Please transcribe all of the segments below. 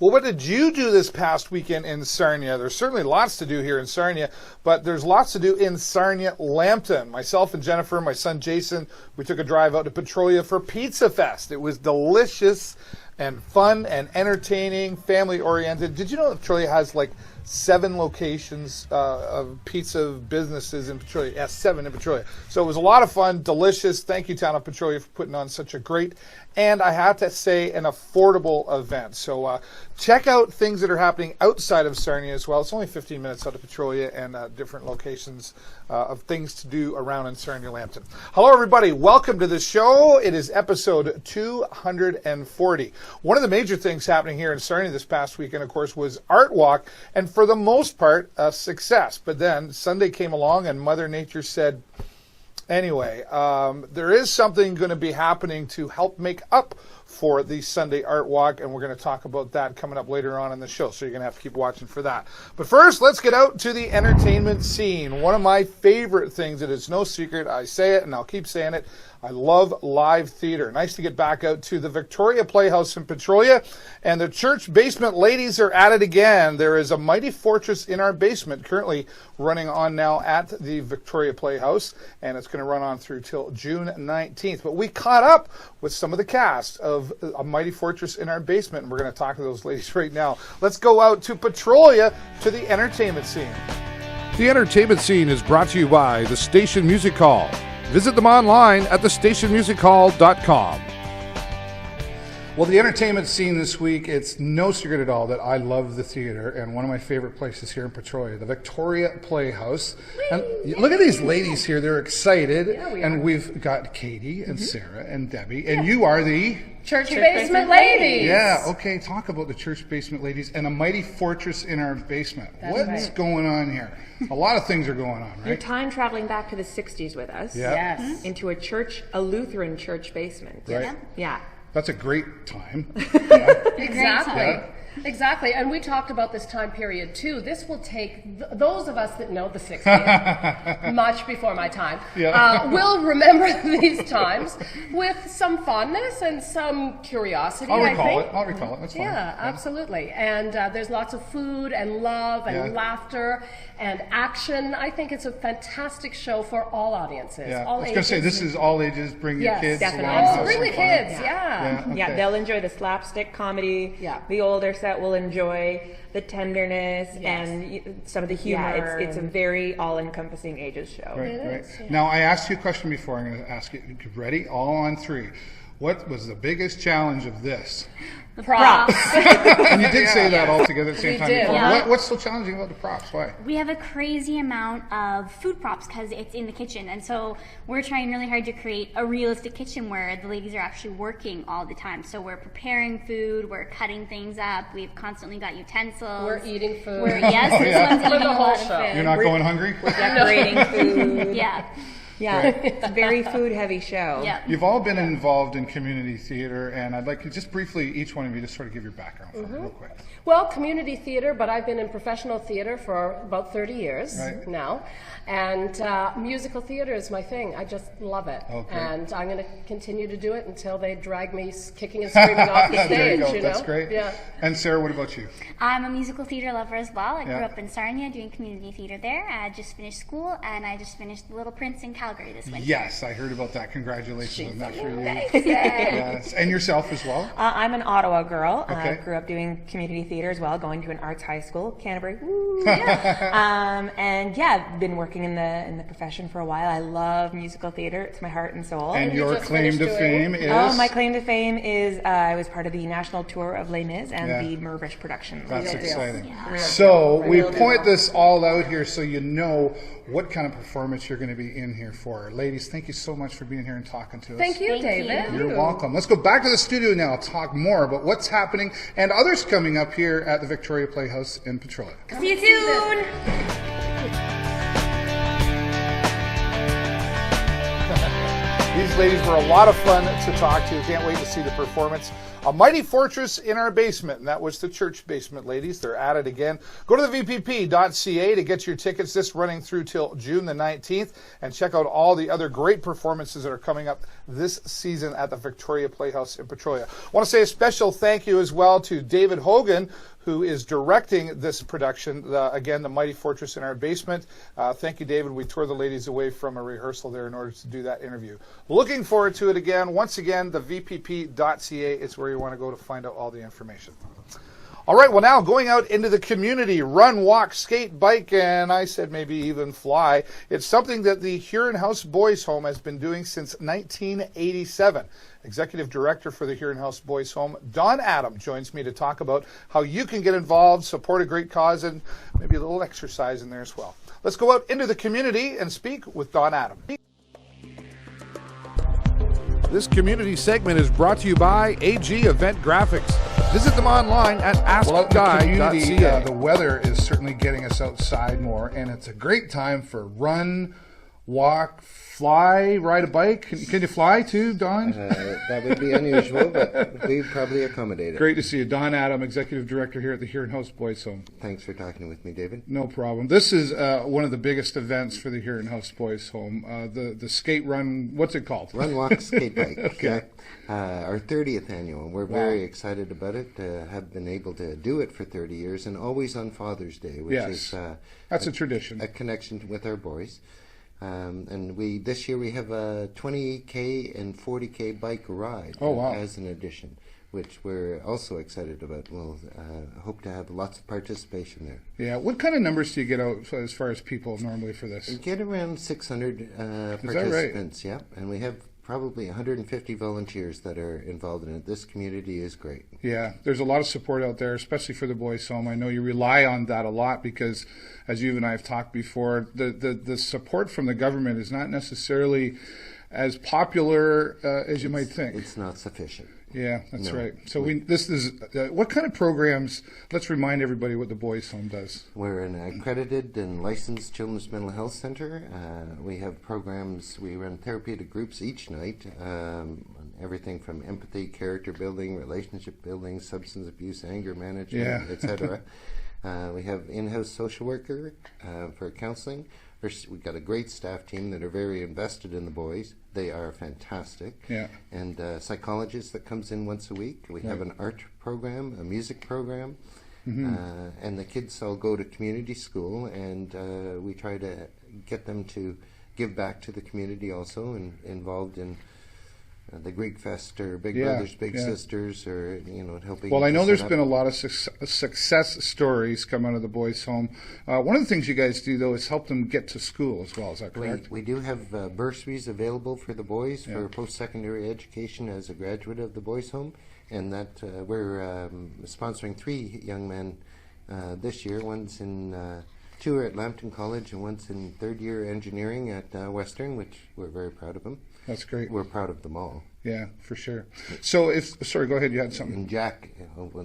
Well, what did you do this past weekend in Sarnia? There's certainly lots to do here in Sarnia, but there's lots to do in Sarnia-Lambton. Myself and Jennifer, my son Jason, we took a drive out to Petrolia for Pizza Fest. It was delicious and fun and entertaining, family-oriented. Did you know that Petrolia has like 7 locations of pizza businesses in Petrolia? Yes, 7 in Petrolia. So it was a lot of fun, delicious. Thank you, Town of Petrolia, for putting on such a great, and I have to say, an affordable event. So check out things that are happening outside of Sarnia as well. It's only 15 minutes out of Petrolia and different locations of things to do around in Sarnia-Lambton. Hello, everybody. Welcome to the show. It is episode 240. One of the major things happening here in Sarnia this past weekend, of course, was Art Walk, and for the most part, a success. But then Sunday came along and Mother Nature said, anyway, there is something going to be happening to help make up for the Sunday Art Walk, and we're going to talk about that coming up later on in the show, so you're going to have to keep watching for that. But first, let's get out to the entertainment scene. One of my favorite things, it is no secret, I say it and I'll keep saying it, I love live theater. Nice to get back out to the Victoria Playhouse in Petrolia, and the Church Basement Ladies are at it again. There is a Mighty Fortress in Our Basement currently running on now at the Victoria Playhouse, and it's going to run on through till June 19th. But we caught up with some of the cast of A Mighty Fortress in Our Basement, and we're going to talk to those ladies right now. Let's go out to Petrolia to the entertainment scene. The entertainment scene is brought to you by the Station Music Hall. Visit them online at thestationmusichall.com. Well, the entertainment scene this week, it's no secret at all that I love the theater, and one of my favorite places here in Petrolia, the Victoria Playhouse. And look at these ladies here. They're excited. And we've got Katie and Sarah and Debbie, and you are the... Church Basement Ladies. Yeah, okay, talk about the Church Basement Ladies and A Mighty Fortress in Our Basement. What's going on here? A lot of things are going on, right? You're time traveling back to the 60s with us. Yeah. Yes. Into a Lutheran church basement. Right. Yeah. That's a great time. Yeah. Exactly. Yeah. Exactly. And we talked about this time period too. This will take those of us that know the 60s, much before my time, will remember these times with some fondness and some curiosity. I'll recall it. That's fine. Yeah, absolutely. And there's lots of food and love and laughter and action. I think it's a fantastic show for all audiences. Yeah. All I was going to say, this is all ages. Bring your kids definitely. along. Oh, have bring some the fun. kids, yeah. Okay. Yeah, they'll enjoy the slapstick comedy. Yeah. The older set will enjoy the tenderness and some of the humor. Yeah, it's a very all-encompassing ages show. Right. Now, I asked you a question before. I'm going to ask you. Ready? All on 3. What was the biggest challenge of this? Props. And you did say that all together at the same We time did. before. Yeah. What's so challenging about the props? Why? We have a crazy amount of food props because it's in the kitchen, and so we're trying really hard to create a realistic kitchen where the ladies are actually working all the time. So we're preparing food, we're cutting things up, we've constantly got utensils. We're eating food. Yes, this one's For eating the a whole lot of show. food. You're not going hungry? Decorating food. Yeah. Yeah, it's a very food-heavy show. Yeah. You've all been involved in community theater, and I'd like you just briefly, each one of you, just sort of give your background for me real quick. Well, community theater, but I've been in professional theater for about 30 years now. And musical theater is my thing. I just love it. Okay. And I'm going to continue to do it until they drag me kicking and screaming off the There you stage. go. That's great. Yeah. And Sarah, what about you? I'm a musical theater lover as well. I grew Yeah. up in Sarnia doing community theater there. I just finished school, and I just finished The Little Prince in Calgary this winter. Yes, I heard about that. Congratulations on that for you. Yes. And yourself as well? I'm an Ottawa girl. I Okay. grew up doing community theater as well, going to an arts high school, Canterbury. Woo, yeah. And yeah, I've been working in the profession for a while. I love musical theater. It's my heart and soul. And you your just claim finished to doing fame it? is? Oh, my claim to fame is I was part of the national tour of Les Mis and Yeah. the Mirvish productions. That's Real deal. exciting. Yeah. So we Real point deal. this all out here so you know what kind of performance you're going to be in here for. Ladies, thank you so much for being here and talking to us. Thank you, Thank David. you. You're welcome. Let's go back to the studio now. Talk more about what's happening and others coming up here at the Victoria Playhouse in Petrolia. See you soon! These ladies were a lot of fun to talk to. Can't wait to see the performance. A Mighty Fortress in Our Basement, and that was the church basement, ladies. They're at it again. Go to the VPP.ca to get your tickets. This running through till June the 19th, and check out all the other great performances that are coming up this season at the Victoria Playhouse in Petrolia. I want to say a special thank you as well to David Hogan, who is directing this production, again, the Mighty Fortress in Our Basement. Thank you, David. We tore the ladies away from a rehearsal there in order to do that interview. Looking forward to it again. Once again, the VPP.ca is where you want to go to find out all the information. All right, well, now going out into the community, run, walk, skate, bike, and I said maybe even fly. It's something that the Huron House Boys Home has been doing since 1987. Executive Director for the Huron House Boys Home, Don Adam, joins me to talk about how you can get involved, support a great cause, and maybe a little exercise in there as well. Let's go out into the community and speak with Don Adam. This community segment is brought to you by AG Event Graphics. Visit them online at askguy.ca. The weather is certainly getting us outside more, and it's a great time for run, walk, fly, ride a bike. Can you fly too, Don? That would be unusual, but we'd probably accommodate it. Great to see you. Don Adam, Executive Director here at the Huron House Boys Home. Thanks for talking with me, David. No problem. This is one of the biggest events for the Huron House Boys Home. The skate run, what's it called? Run, walk, skate, bike. Okay. Our 30th annual. We're very excited about it. Have been able to do it for 30 years, and always on Father's Day, which is that's a tradition. A connection with our boys. And this year we have a 20K and 40K bike ride as an addition, which we're also excited about. We'll hope to have lots of participation there. Yeah. What kind of numbers do you get out as far as people normally for this? We get around 600 participants, yeah. And we have probably 150 volunteers that are involved in it. This community is great. Yeah, there's a lot of support out there, especially for the Boys Home. I know you rely on that a lot because, as you and I have talked before, the support from the government is not necessarily as popular as you might think. It's not sufficient. Yeah, that's right. So this is what kind of programs? Let's remind everybody what the Boys Home does. We're an accredited and licensed children's mental health center. We have programs. We run therapeutic groups each night. Everything from empathy, character building, relationship building, substance abuse, anger management, etc. We have in-house social worker for counseling. We've got a great staff team that are very invested in the boys. They are fantastic. Yeah. And a psychologist that comes in once a week. We have an art program, a music program. And the kids all go to community school, and we try to get them to give back to the community also, and involved in the Greek Fest or Big Brothers Big Sisters, or helping. Well, I know there's been a lot of success stories come out of the Boys Home. One of the things you guys do though is help them get to school as well. Is that correct? We do have bursaries available for the boys for post-secondary education as a graduate of the Boys Home, and that we're sponsoring 3 young men this year. One's in 2 are at Lambton College, and one's in 3rd year engineering at Western, which we're very proud of them. That's great. We're proud of them all. Yeah, for sure. So sorry, go ahead, you had something. And Jack,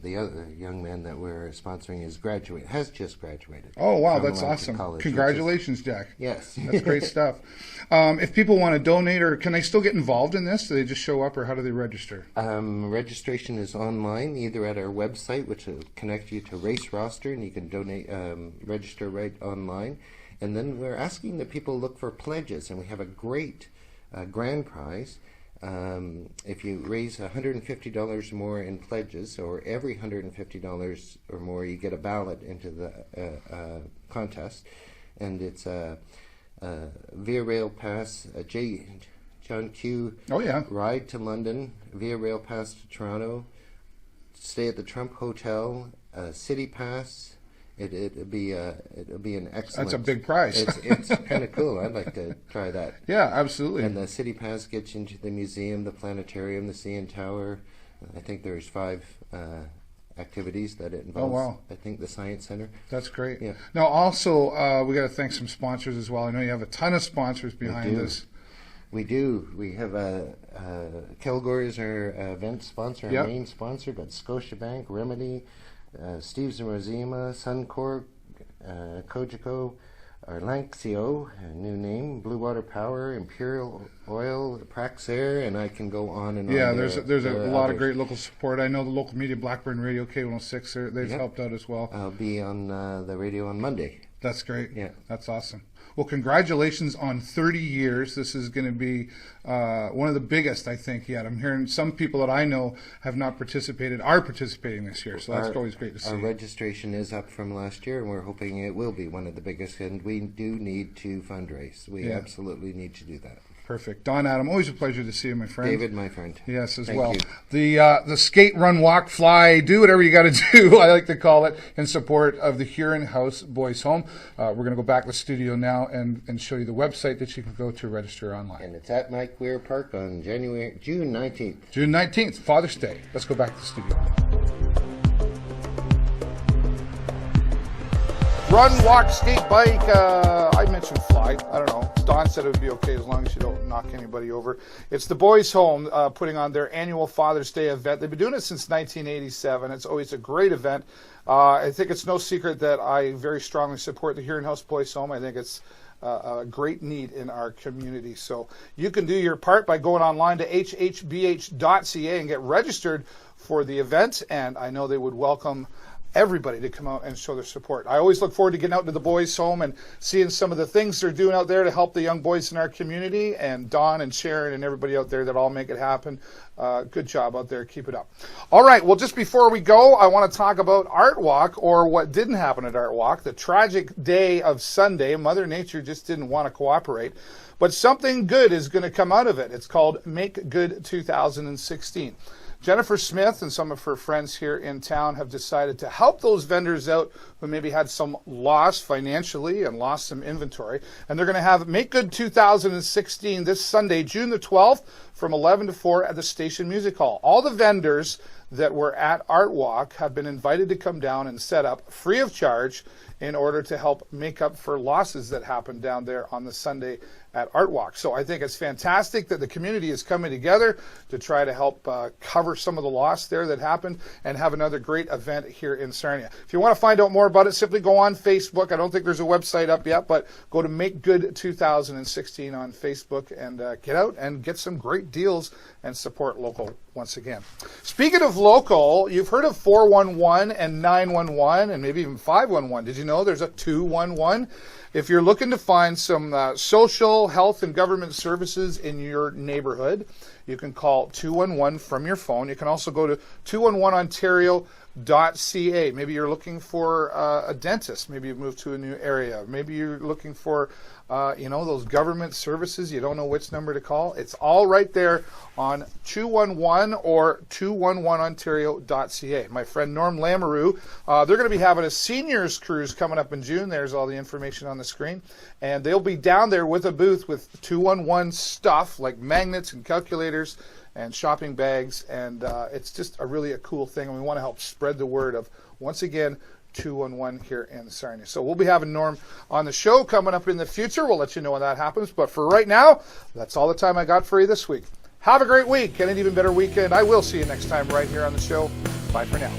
the other young man that we're sponsoring, has just graduated. Oh, wow, that's awesome. College, congratulations, Jack. Yes. That's great stuff. If people want to donate, or can they still get involved in this? Do they just show up, or how do they register? Registration is online, either at our website, which will connect you to Race Roster, and you can donate, register right online. And then we're asking that people look for pledges, and we have a great grand prize. If you raise $150 more in pledges, or every $150 or more, you get a ballot into the contest. And it's a Via Rail Pass, a John Q. Ride to London, Via Rail Pass to Toronto, stay at the Trump Hotel, City Pass. It'll be an excellent. That's a big prize. It's kind of cool. I'd like to try that. Yeah, absolutely. And the City Pass gets you into the museum, the planetarium, the CN Tower. I think there's 5 activities that it involves. Oh, wow. I think the Science Center. That's great. Yeah. Now, also, we got to thank some sponsors as well. I know you have a ton of sponsors behind this. We do. We have Kilgore is our event sponsor, our main sponsor, but Scotiabank, Remedy, Steve's and Rosema, Suncor, Cogeco, Lanxio, a new name, Blue Water Power, Imperial Oil, Praxair, and I can go on and on. Yeah, there's a lot of great local support. I know the local media, Blackburn Radio, K106, they've helped out as well. I'll be on the radio on Monday. That's great. Yeah. That's awesome. Well, congratulations on 30 years. This is going to be one of the biggest, I think, yet. I'm hearing some people that I know have not participated are participating this year, so that's always great to see. Our registration is up from last year, and we're hoping it will be one of the biggest, and we do need to fundraise. We absolutely need to do that. Perfect. Don Adam, always a pleasure to see you, my friend. David, my friend. Yes, as Thank well. you. The skate, run, walk, fly, do whatever you got to do, I like to call it, in support of the Huron House Boys Home. We're going to go back to the studio now and show you the website that you can go to register online. And it's at Mike Weir Park on June 19th. June 19th, Father's Day. Let's go back to the studio. Run, walk, skate, bike. I mentioned fly. I don't know. Don said it would be okay as long as you don't knock anybody over. It's the Boys Home putting on their annual Father's Day event. They've been doing it since 1987. It's always a great event. I think it's no secret that I very strongly support the Huron House Boys Home. I think it's a great need in our community. So you can do your part by going online to hhbh.ca and get registered for the event. And I know they would welcome everybody to come out and show their support. I always look forward to getting out to the Boys Home and seeing some of the things they're doing out there to help the young boys in our community, and Don and Sharon and everybody out there that all make it happen. Good job out there. Keep it up. All right. Well, just before we go, I want to talk about Art Walk, or what didn't happen at Art Walk, the tragic day of Sunday. Mother Nature just didn't want to cooperate. But something good is going to come out of it. It's called Make Good 2016. Jennifer Smith and some of her friends here in town have decided to help those vendors out who maybe had some loss financially and lost some inventory. And they're going to have Make Good 2016 this Sunday, June the 12th, from 11 to 4 at the Station Music Hall. All the vendors that were at Art Walk have been invited to come down and set up free of charge in order to help make up for losses that happened down there on the Sunday at Art Walk. So I think it's fantastic that the community is coming together to try to help cover some of the loss there that happened and have another great event here in Sarnia. If you want to find out more about it, simply go on Facebook. I don't think there's a website up yet, but go to Make Good 2016 on Facebook and get out and get some great deals and support local once again. Speaking of local, you've heard of 411 and 911 and maybe even 511. Did you know there's a 211? If you're looking to find some social, health, and government services in your neighborhood, you can call 211 from your phone. You can also go to 211ontario.ca. Maybe you're looking for a dentist. Maybe you've moved to a new area. Maybe you're looking for, those government services. You don't know which number to call. It's all right there on 211 or 211ontario.ca. My friend Norm Lamoureux, they're going to be having a seniors cruise coming up in June. There's all the information on the screen. And they'll be down there with a booth with 211 stuff like magnets and calculators and shopping bags, and it's just a cool thing, and we want to help spread the word of, once again, 211 here in Sarnia. So we'll be having Norm on the show coming up in the future. We'll let you know when that happens, but for right now, that's all the time I got for you this week. Have a great week and an even better weekend. I will see you next time right here on the show. Bye for now.